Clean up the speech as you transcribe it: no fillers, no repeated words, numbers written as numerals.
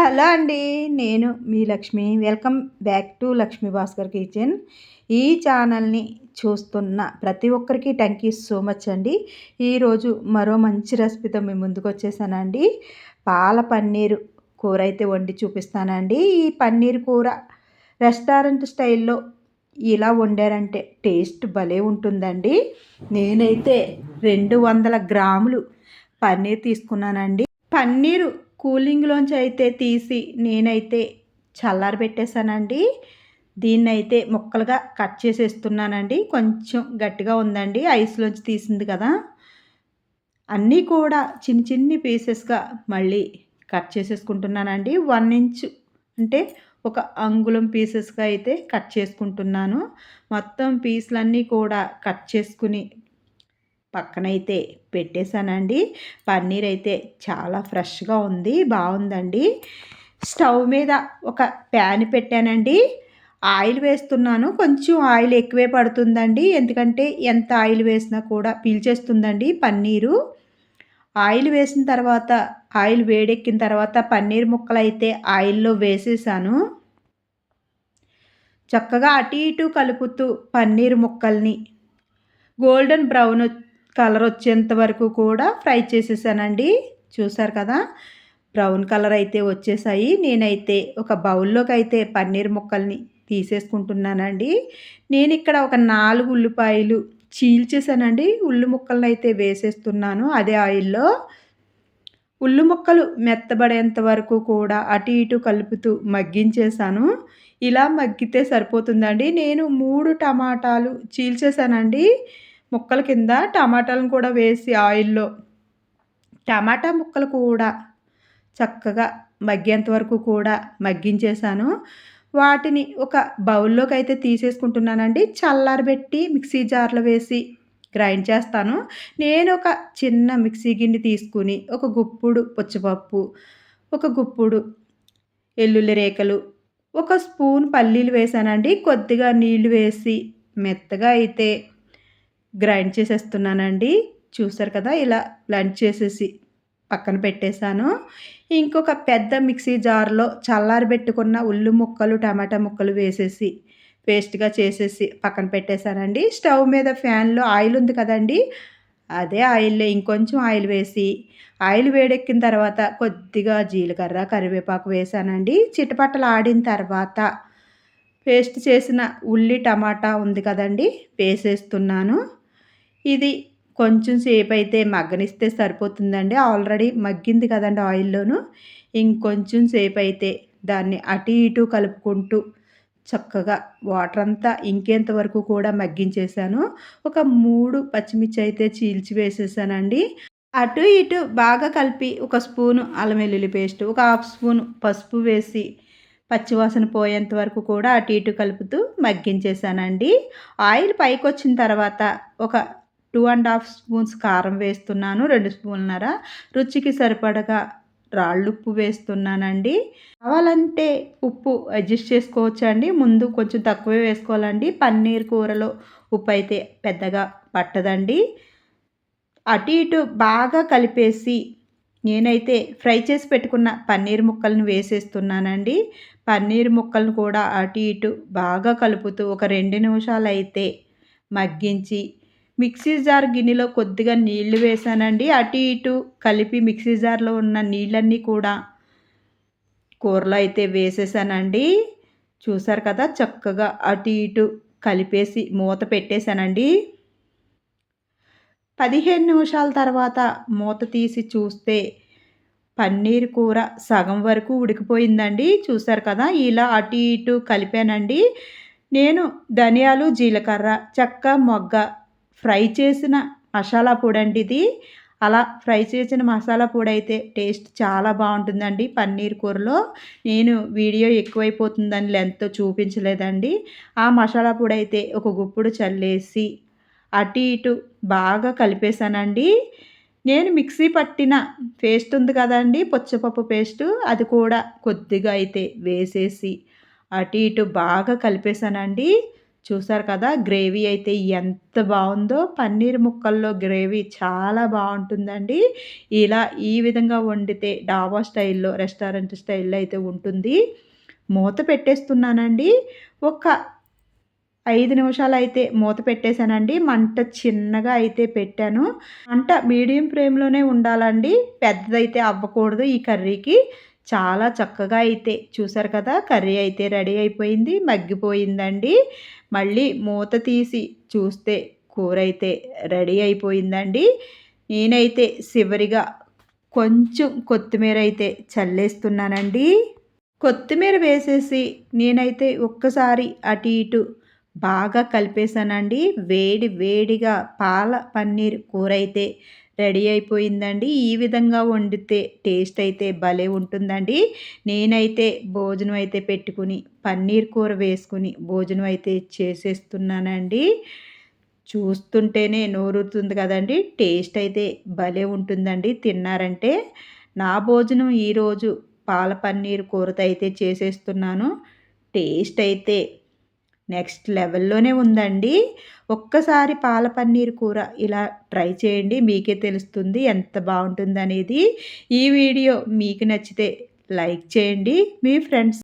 Hello అండి. నేను మీ Lakshmi. Welcome back to Lakshmi Bhaskar kitchen. ఈ ఛానల్‌ని చూస్తున్న ప్రతి ఒక్కరికి థ్యాంక్ యూ సో మచ్ అండి. ఈరోజు మరో మంచి రెసిపీతో మీ ముందుకొచ్చేసానండి. పాల పన్నీరు కూర అయితే వండి చూపిస్తానండి. ఈ పన్నీర్ కూర రెస్టారెంట్ స్టైల్‌లో ఇలా వండారంటే టేస్ట్ భలే ఉంటుందండి. నేనైతే 200 గ్రాములు పన్నీర్ తీసుకున్నానండి. పన్నీరు కూలింగ్‌లోంచి అయితే తీసి నేనైతే చల్లారబెట్టేసానండి. దీన్నైతే ముక్కలుగా కట్ చేసేస్తున్నానండి. కొంచెం గట్టిగా ఉందండి ఐస్‌లోంచి తీసింది కదా! అన్నీ కూడా చిన్ని చిన్ని పీసెస్‌గా మళ్ళీ కట్ చేసేసుకుంటున్నానండి. 1 ఇంచు అంటే ఒక అంగుళం పీసెస్‌గా అయితే కట్ చేసుకుంటున్నాను. మొత్తం పీసులన్నీ కూడా కట్ చేసుకుని పక్కనైతే పెట్టేశానండి. పన్నీర్ అయితే చాలా ఫ్రెష్‌గా ఉంది. బావుందండి. స్టవ్ మీద ఒక ప్యాన్ పెట్టానండి. ఆయిల్ వేస్తున్నాను. కొంచెం ఆయిల్ ఎక్కువే పడుతుందండి. ఎందుకంటే ఎంత ఆయిల్ వేసినా కూడా పీల్చేస్తుందండి పన్నీరు. ఆయిల్ వేసిన తర్వాత ఆయిల్ వేడెక్కిన తర్వాత పన్నీర్ ముక్కలైతే ఆయిల్‌లో వేసేసాను. చక్కగా అటు ఇటు కలుపుతూ పన్నీర్ ముక్కల్ని గోల్డెన్ బ్రౌన్ కలర్ వచ్చేంత వరకు కూడా ఫ్రై చేసేసానండి. చూసారు కదా! బ్రౌన్ కలర్ అయితే వచ్చేసాయి. నేనైతే ఒక బౌల్లోకి అయితే పన్నీర్ ముక్కల్ని తీసేసుకుంటున్నానండి. నేను ఇక్కడ ఒక 4 ఉల్లిపాయలు చీల్చేసానండి. ఉల్లి ముక్కలను అయితే వేసేస్తున్నాను అదే ఆయిల్‌లో. ఉల్లి ముక్కలు మెత్తబడేంత వరకు కూడా అటు ఇటు కలుపుతూ మగ్గించేసాను. ఇలా మగ్గితే సరిపోతుందండి. నేను 3 టమాటాలు చీల్చేసానండి. ముక్కల కింద టమాటాలను కూడా వేసి ఆయిల్‌లో టమాటా ముక్కలు కూడా చక్కగా మగ్గేంత వరకు కూడా మగ్గించేసాను. వాటిని ఒక బౌల్‌లోకి అయితే తీసేసుకుంటున్నానండి. చల్లారబెట్టి మిక్సీ జార్‌లో వేసి గ్రైండ్ చేస్తాను. నేను ఒక చిన్న మిక్సీ గిన్నె తీసుకుని ఒక గుప్పుడు పుచ్చపప్పు, ఒక గుప్పుడు ఎల్లుల్లి రేఖలు, ఒక స్పూన్ పల్లీలు వేసానండి. కొద్దిగా నీళ్లు వేసి మెత్తగా అయితే గ్రైండ్ చేసేస్తున్నానండి. చూసారు కదా! ఇలా బ్లెండ్ చేసేసి పక్కన పెట్టేశాను. ఇంకొక పెద్ద మిక్సీ జార్‌లో చల్లారబెట్టుకున్న ఉల్లి ముక్కలు, టమాటా ముక్కలు వేసేసి పేస్ట్‌గా చేసేసి పక్కన పెట్టేశానండి. స్టవ్ మీద ఫ్యాన్‌లో ఆయిల్ ఉంది కదండీ! అదే ఆయిల్‌లో ఇంకొంచెం ఆయిల్ వేసి, ఆయిల్ వేడెక్కిన తర్వాత కొద్దిగా జీలకర్ర, కరివేపాకు వేశానండి. చిటపటలాడిన తర్వాత పేస్ట్ చేసిన ఉల్లి, టమాటా ఉంది కదండీ! వేసేస్తున్నాను. ఇది కొంచెం సేపయితే మగ్గనిస్తే సరిపోతుందండి. ఆల్రెడీ మగ్గింది కదండీ ఆయిల్‌లోను. ఇంకొంచెం సేపయితే దాన్ని అటు ఇటు కలుపుకుంటూ చక్కగా వాటరంతా ఇంకేంత వరకు కూడా మగ్గించేశాను. ఒక 3 పచ్చిమిర్చి అయితే చీల్చి వేసేసానండి. అటు ఇటు బాగా కలిపి ఒక స్పూను అల్లం వెల్లుల్లి పేస్ట్, ఒక హాఫ్ స్పూను పసుపు వేసి పచ్చివాసన పోయేంత వరకు కూడా అటు ఇటు కలుపుతూ మగ్గించేసానండి. ఆయిల్ పైకొచ్చిన తర్వాత ఒక 2 స్పూన్స్ కారం వేస్తున్నాను. 2 స్పూన్‌న్నర రుచికి సరిపడగా రాళ్ళుప్పు వేస్తున్నానండి. కావాలంటే ఉప్పు అడ్జస్ట్ చేసుకోవచ్చండి. ముందు కొంచెం తక్కువే వేసుకోవాలండి. పన్నీర్ కూరలో ఉప్పయితే పెద్దగా పట్టదండి. అటు ఇటు బాగా కలిపేసి నేనైతే ఫ్రై చేసి పెట్టుకున్న పన్నీర్ ముక్కలను వేసేస్తున్నానండి. పన్నీర్ ముక్కలను కూడా అటు ఇటు బాగా కలుపుతూ ఒక 2 నిమిషాలైతే మగ్గించి మిక్సీ జార్ గిన్నెలో కొద్దిగా నీళ్లు వేశానండి. అటు ఇటు కలిపి మిక్సీ జార్‌లో ఉన్న నీళ్ళన్నీ కూడా కూరలో అయితే వేసేసానండి. చూసారు కదా! చక్కగా అటు ఇటు కలిపేసి మూత పెట్టేసానండి. 15 నిమిషాల తర్వాత మూత తీసి చూస్తే పన్నీర్ కూర సగం వరకు ఉడికిపోయిందండి. చూసారు కదా! ఇలా అటు ఇటు కలిపానండి. నేను ధనియాలు, జీలకర్ర, చెక్క, మొగ్గ ఫ్రై చేసిన మసాలా పొడండి ఇది. అలా ఫ్రై చేసిన మసాలా పొడైతే టేస్ట్ చాలా బావుంటుందండి పన్నీర్ కూరలో. నేను వీడియో ఎక్కువైపోతుందని లెంగ్త్‌తో చూపించలేదండి. ఆ మసాలా పొడైతే ఒక గుప్పుడు చల్లేసి అటు ఇటు బాగా కలిపేసానండి. నేను మిక్సీ పట్టిన పేస్ట్ ఉంది కదండీ! పుచ్చపప్పు పేస్టు అది కూడా కొద్దిగా అయితే వేసేసి అటు ఇటు బాగా కలిపేసానండి. చూసారు కదా! గ్రేవీ అయితే ఎంత బావుందో. పన్నీర్ ముక్కల్లో గ్రేవీ చాలా బావుంటుందండి. ఇలా ఈ విధంగా వండితే డాబా స్టైల్‌లో, రెస్టారెంట్ స్టైల్‌లో అయితే ఉంటుంది. మూత పెట్టేస్తున్నానండి. ఒక 5 నిమిషాలయితే మూత పెట్టేసానండి. మంట చిన్నగా అయితే పెట్టాను. మంట మీడియం ఫ్లేమ్‌లోనే ఉండాలండి. పెద్దదైతే అవ్వకూడదు ఈ కర్రీకి. చాలా చక్కగా అయితే చూసారు కదా! కర్రీ అయితే రెడీ అయిపోయింది. మగ్గిపోయిందండి. మళ్ళీ మూత తీసి చూస్తే కూరైతే రెడీ అయిపోయిందండి. నేనైతే చివరిగా కొంచెం కొత్తిమీరైతే చల్లేస్తున్నానండి. కొత్తిమీర వేసేసి నేనైతే ఒక్కసారి అటు ఇటు బాగా కలిపేసానండి. వేడి వేడిగా పాల పన్నీర్ కూరైతే రెడీ అయిపోయిందండి. ఈ విధంగా వండితే టేస్ట్ అయితే భలే ఉంటుందండి. నేనైతే భోజనం అయితే పెట్టుకుని పన్నీర్ కూర వేసుకుని భోజనం అయితే చేసేస్తున్నానండి. చూస్తుంటేనే నోరూరుతుంది కదండీ! టేస్ట్ అయితే భలే ఉంటుందండి తిన్నారంటే. నా భోజనం ఈరోజు పాల పన్నీర్ కూరతో అయితే చేసేస్తున్నాను. టేస్ట్ అయితే నెక్స్ట్ లెవెల్‌లోనే ఉందండి. ఒక్కసారి పాల పన్నీర్ కూర ఇలా ట్రై చేయండి. మీకే తెలుస్తుంది ఎంత బావుంటుందనేది. ఈ వీడియో మీకు నచ్చితే లైక్ చేయండి. మీ ఫ్రెండ్స్